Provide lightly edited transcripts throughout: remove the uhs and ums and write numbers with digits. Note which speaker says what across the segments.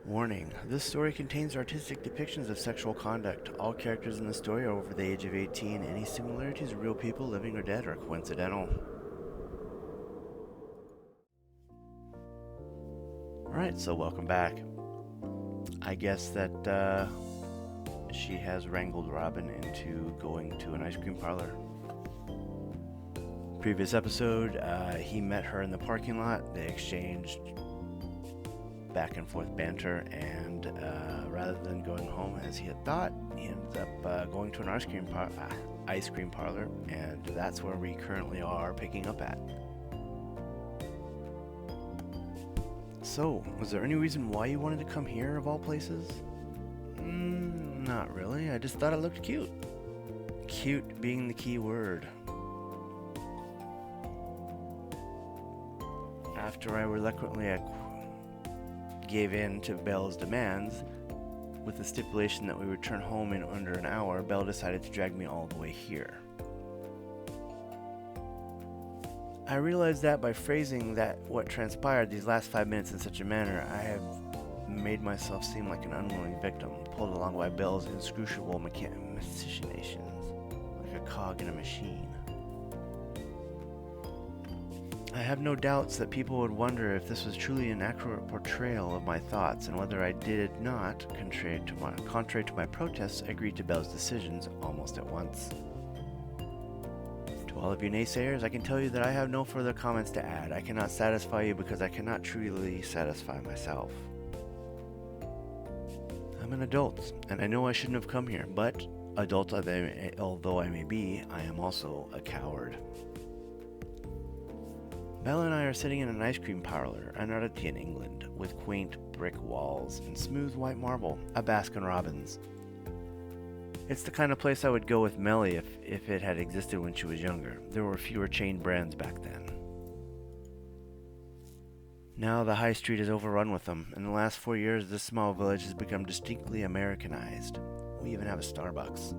Speaker 1: Warning: this story contains artistic depictions of sexual conduct. All characters in the story are over the age of 18. Any similarities of real people, living or dead, are coincidental. Alright, so welcome back. I guess that she has wrangled Robin into going to an ice cream parlor. Previous episode, he met her in the parking lot. They exchanged back and forth banter, and rather than going home as he had thought, he ended up going to an ice cream parlor, and that's where we currently are picking up at. So, was there any reason why you wanted to come here of all places? Not really. I just thought it looked cute. Cute being the key word. After I reluctantly gave in to Belle's demands, with the stipulation that we return home in under an hour, Belle decided to drag me all the way here. I realized that by phrasing that what transpired these last 5 minutes in such a manner, I have made myself seem like an unwilling victim, pulled along by Belle's inscrutable machinations, like a cog in a machine. I have no doubts that people would wonder if this was truly an accurate portrayal of my thoughts, and whether I did not, contrary to my protests, agree to Belle's decisions almost at once. To all of you naysayers, I can tell you that I have no further comments to add. I cannot satisfy you because I cannot truly satisfy myself. I'm an adult, and I know I shouldn't have come here, but adult although I may be, I am also a coward. Belle and I are sitting in an ice cream parlor, an oddity in England, with quaint brick walls and smooth white marble, a Baskin-Robbins. It's the kind of place I would go with Melly if it had existed when she was younger. There were fewer chain brands back then. Now the high street is overrun with them. In the last 4 years, this small village has become distinctly Americanized. We even have a Starbucks.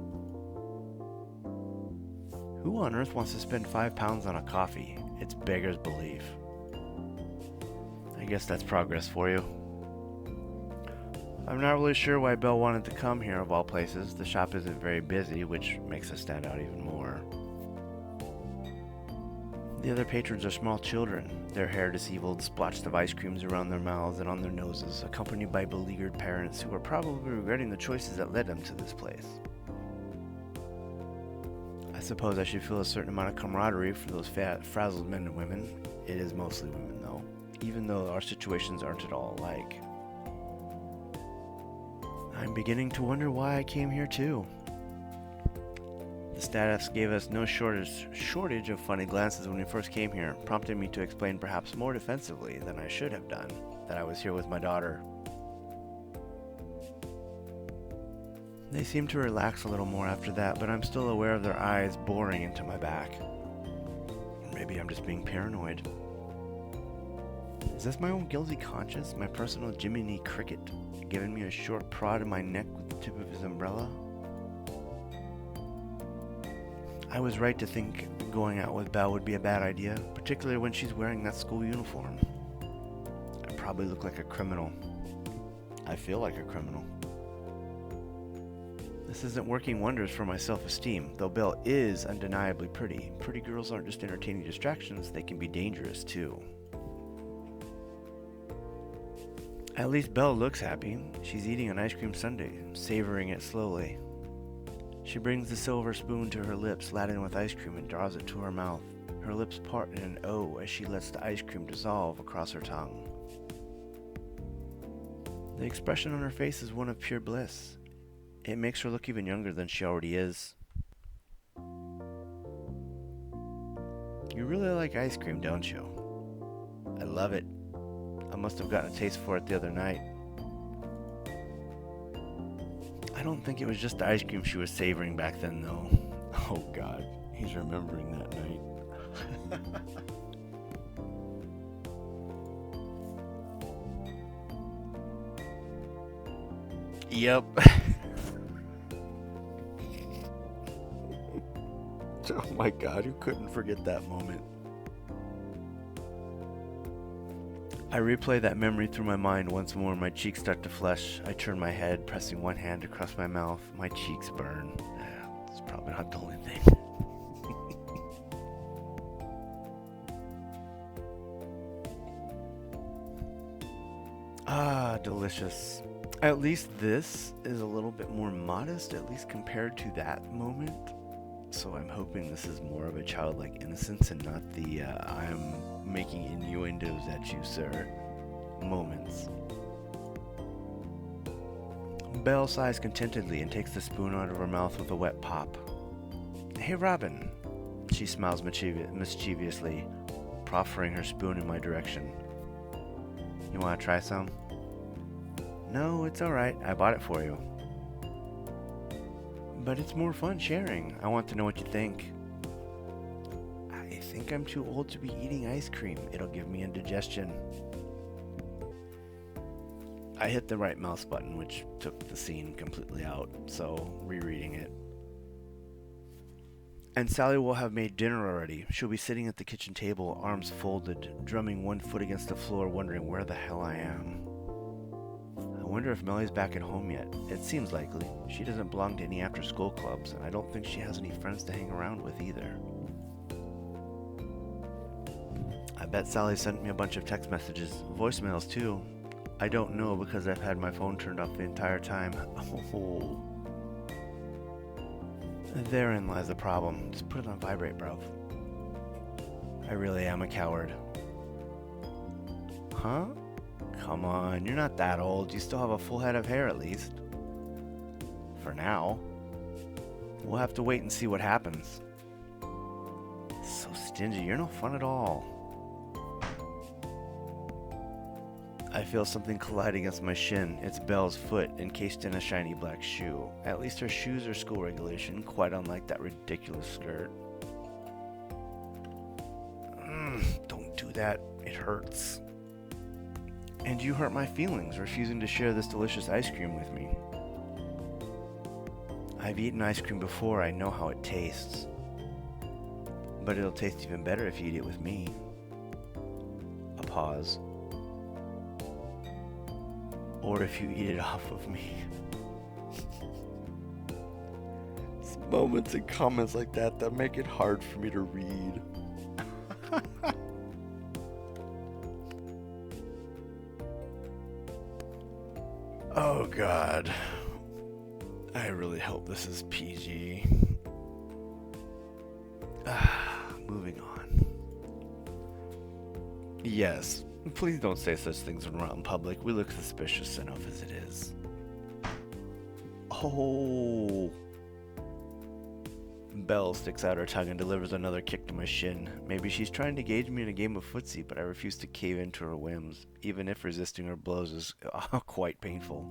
Speaker 1: Who on earth wants to spend £5 on a coffee? It's beggar's belief. I guess that's progress for you. I'm not really sure why Belle wanted to come here of all places. The shop isn't very busy, which makes us stand out even more. The other patrons are small children, their hair disheveled, splotched of ice creams around their mouths and on their noses, accompanied by beleaguered parents who are probably regretting the choices that led them to this place. I suppose I should feel a certain amount of camaraderie for those frazzled men and women. It is mostly women, though, even though our situations aren't at all alike. I'm beginning to wonder why I came here, too. The staffs gave us no shortage of funny glances when we first came here, prompting me to explain perhaps more defensively than I should have done that I was here with my daughter. They seemed to relax a little more after that, but I'm still aware of their eyes boring into my back. Maybe I'm just being paranoid. Is this my own guilty conscience, my personal Jiminy Cricket, giving me a short prod in my neck with the tip of his umbrella? I was right to think going out with Belle would be a bad idea, particularly when she's wearing that school uniform. I probably look like a criminal. I feel like a criminal. This isn't working wonders for my self-esteem, though Belle is undeniably pretty. Pretty girls aren't just entertaining distractions, they can be dangerous too. At least Belle looks happy. She's eating an ice cream sundae, savoring it slowly. She brings the silver spoon to her lips, laden with ice cream, and draws it to her mouth. Her lips part in an O as she lets the ice cream dissolve across her tongue. The expression on her face is one of pure bliss. It makes her look even younger than she already is. You really like ice cream, don't you? I love it. I must have gotten a taste for it the other night. I don't think it was just the ice cream she was savoring back then, though. Oh God, he's remembering that night. Yep. Oh my God, who couldn't forget that moment? I replay that memory through my mind once more. My cheeks start to flush. I turn my head, pressing one hand across my mouth. My cheeks burn. It's probably not the only thing. Ah, delicious. At least this is a little bit more modest, at least compared to that moment. So I'm hoping this is more of a childlike innocence and not the I'm making innuendos at you, sir, moments. Belle sighs contentedly and takes the spoon out of her mouth with a wet pop. Hey, Robin. She smiles mischievously, proffering her spoon in my direction. You want to try some? No, it's alright. I bought it for you. But it's more fun sharing. I want to know what you think. I think I'm too old to be eating ice cream. It'll give me indigestion. I hit the right mouse button, which took the scene completely out, so rereading it. And Sally will have made dinner already. She'll be sitting at the kitchen table, arms folded, drumming one foot against the floor, wondering where the hell I am. I wonder if Mellie's back at home yet. It seems likely. She doesn't belong to any after-school clubs, and I don't think she has any friends to hang around with either. I bet Sally sent me a bunch of text messages, voicemails too. I don't know because I've had my phone turned off the entire time. Oh. Therein lies the problem. Just put it on vibrate, bro. I really am a coward. Huh? Come on, you're not that old. You still have a full head of hair at least. For now. We'll have to wait and see what happens. So stingy, you're no fun at all. I feel something collide against my shin. It's Belle's foot, encased in a shiny black shoe. At least her shoes are school regulation, quite unlike that ridiculous skirt. Don't do that. It hurts. And you hurt my feelings, refusing to share this delicious ice cream with me. I've eaten ice cream before, I know how it tastes. But it'll taste even better if you eat it with me. A pause. Or if you eat it off of me. It's moments and comments like that that make it hard for me to read. Oh God. I really hope this is PG. Moving on. Yes, please don't say such things when we're out in public. We look suspicious enough as it is. Oh. Belle sticks out her tongue and delivers another kick to my shin. Maybe she's trying to gauge me in a game of footsie, but I refuse to cave into her whims, even if resisting her blows is quite painful.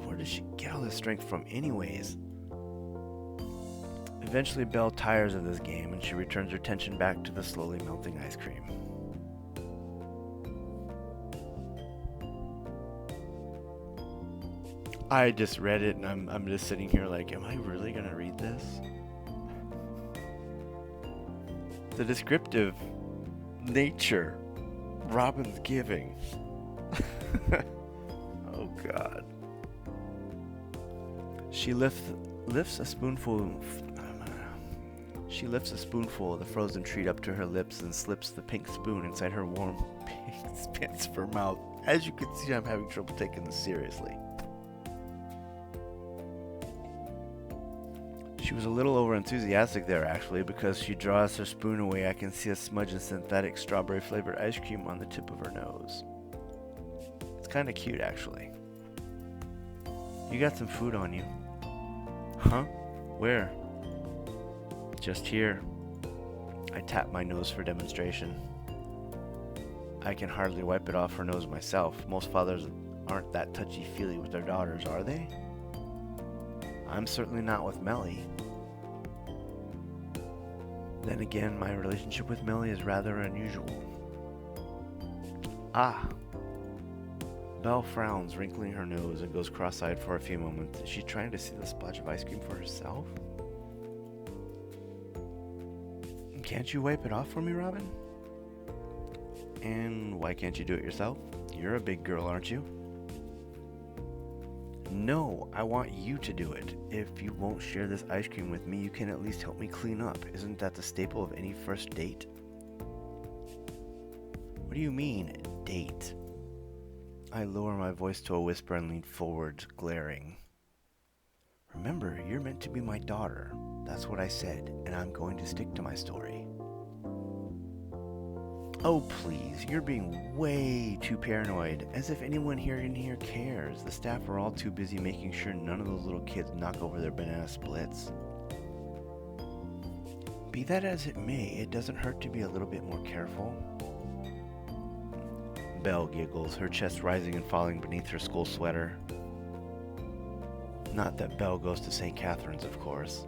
Speaker 1: Where does she get all this strength from anyways? Eventually Belle tires of this game and she returns her attention back to the slowly melting ice cream. I just read it and I'm just sitting here like, am I really gonna read this? The descriptive nature Robin's giving. Oh God. She lifts a spoonful of the frozen treat up to her lips and slips the pink spoon inside her warm pink expansive mouth. As you can see, I'm having trouble taking this seriously. She was a little over-enthusiastic there, actually, because she draws her spoon away. I can see a smudge of synthetic strawberry-flavored ice cream on the tip of her nose. It's kind of cute, actually. You got some food on you. Huh? Where? Just here. I tap my nose for demonstration. I can hardly wipe it off her nose myself. Most fathers aren't that touchy-feely with their daughters, are they? I'm certainly not with Mellie. Then again, my relationship with Mellie is rather unusual. Belle frowns, wrinkling her nose, and goes cross-eyed for a few moments. Is she trying to see the splotch of ice cream for herself? Can't you wipe it off for me, Robin? And why can't you do it yourself? You're a big girl, aren't you? No, I want you to do it. If you won't share this ice cream with me, you can at least help me clean up. Isn't that the staple of any first date? What do you mean, date? I lower my voice to a whisper and lean forward, glaring. Remember, you're meant to be my daughter. That's what I said, and I'm going to stick to my story. Oh, please, you're being way too paranoid, as if anyone here in here cares. The staff are all too busy making sure none of those little kids knock over their banana splits. Be that as it may, it doesn't hurt to be a little bit more careful. Belle giggles, her chest rising and falling beneath her school sweater. Not that Belle goes to St. Catherine's, of course.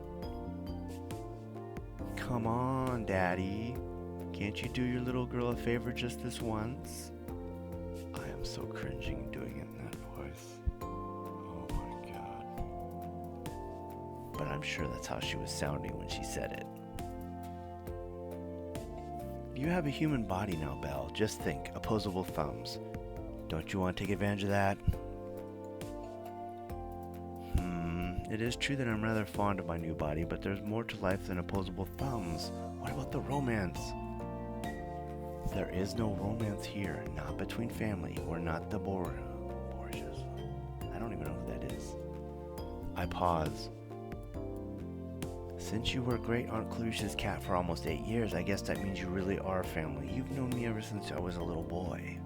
Speaker 1: Come on, Daddy. Can't you do your little girl a favor just this once? I am so cringing doing it in that voice. Oh my god. But I'm sure that's how she was sounding when she said it. You have a human body now, Belle. Just think, opposable thumbs. Don't you want to take advantage of that? It is true that I'm rather fond of my new body, but there's more to life than opposable thumbs. What about the romance? There is no romance here, not between family. We're not the Borgias. I don't even know who that is. I pause. Since you were Great Aunt Clarissa's cat for almost 8 years, I guess that means you really are family. You've known me ever since I was a little boy.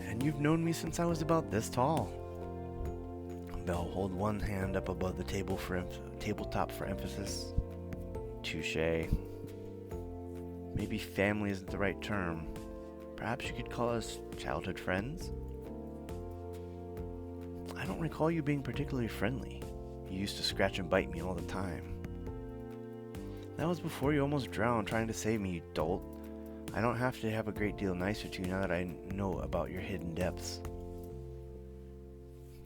Speaker 1: And you've known me since I was about this tall. Belle hold one hand up above the tabletop for emphasis. Touché. Maybe family isn't the right term. Perhaps you could call us childhood friends? I don't recall you being particularly friendly. You used to scratch and bite me all the time. That was before you almost drowned trying to save me, you dolt. I don't have to have a great deal nicer to you now that I know about your hidden depths.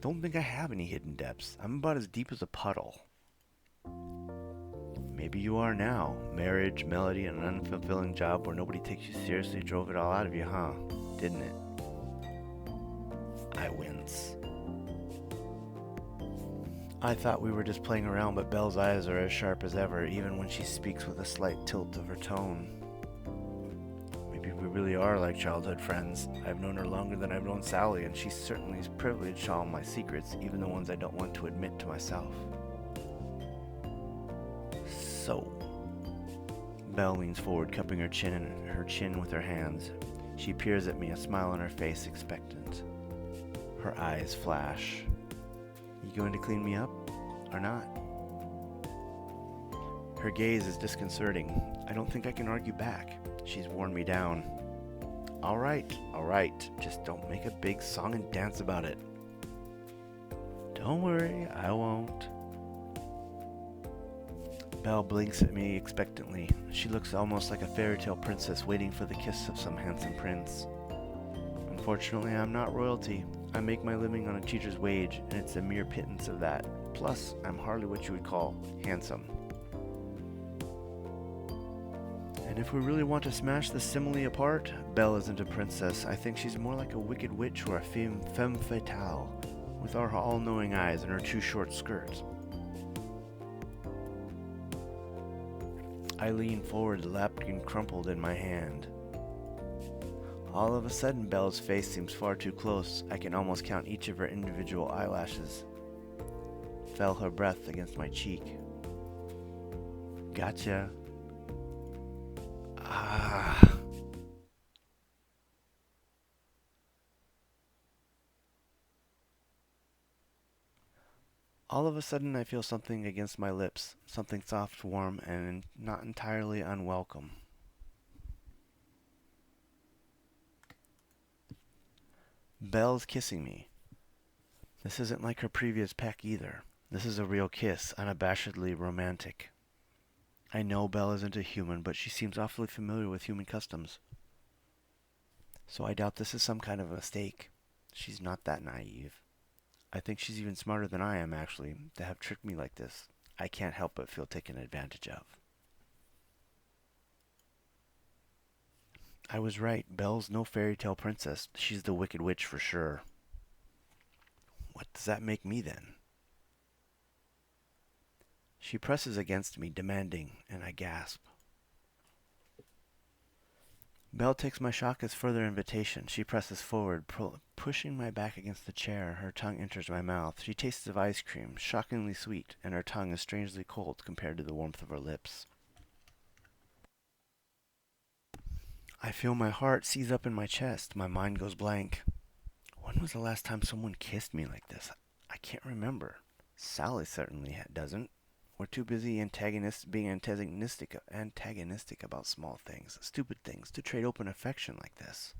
Speaker 1: Don't think I have any hidden depths. I'm about as deep as a puddle. Maybe you are now. Marriage, melody, and an unfulfilling job where nobody takes you seriously drove it all out of you, huh? Didn't it? I wince. I thought we were just playing around, but Belle's eyes are as sharp as ever, even when she speaks with a slight tilt of her tone. Maybe we really are like childhood friends. I've known her longer than I've known Sally, and she certainly is privileged to all my secrets, even the ones I don't want to admit to myself. So, Belle leans forward, cupping her chin with her hands. She peers at me, a smile on her face, expectant. Her eyes flash. You going to clean me up, or not? Her gaze is disconcerting. I don't think I can argue back. She's worn me down. All right. Just don't make a big song and dance about it. Don't worry, I won't. Belle blinks at me expectantly. She looks almost like a fairy tale princess waiting for the kiss of some handsome prince. Unfortunately, I'm not royalty. I make my living on a teacher's wage, and it's a mere pittance of that. Plus, I'm hardly what you would call handsome. And if we really want to smash the simile apart, Belle isn't a princess. I think she's more like a wicked witch or a femme fatale, with our all-knowing eyes and her too short skirts. I lean forward, the napkin crumpled in my hand. All of a sudden, Belle's face seems far too close. I can almost count each of her individual eyelashes. Fell her breath against my cheek. Gotcha. Ah. All of a sudden, I feel something against my lips. Something soft, warm, and not entirely unwelcome. Belle's kissing me. This isn't like her previous peck either. This is a real kiss, unabashedly romantic. I know Belle isn't a human, but she seems awfully familiar with human customs. So I doubt this is some kind of a mistake. She's not that naive. I think she's even smarter than I am, actually, to have tricked me like this. I can't help but feel taken advantage of. I was right. Belle's no fairy tale princess. She's the Wicked Witch for sure. What does that make me then? She presses against me, demanding, and I gasp. Belle takes my shock as further invitation. She presses forward, pushing my back against the chair. Her tongue enters my mouth. She tastes of ice cream, shockingly sweet, and her tongue is strangely cold compared to the warmth of her lips. I feel my heart seize up in my chest. My mind goes blank. When was the last time someone kissed me like this? I can't remember. Sally certainly doesn't. We're too busy being antagonistic about small things, stupid things, to trade open affection like this.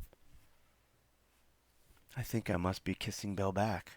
Speaker 1: I think I must be kissing Belle back.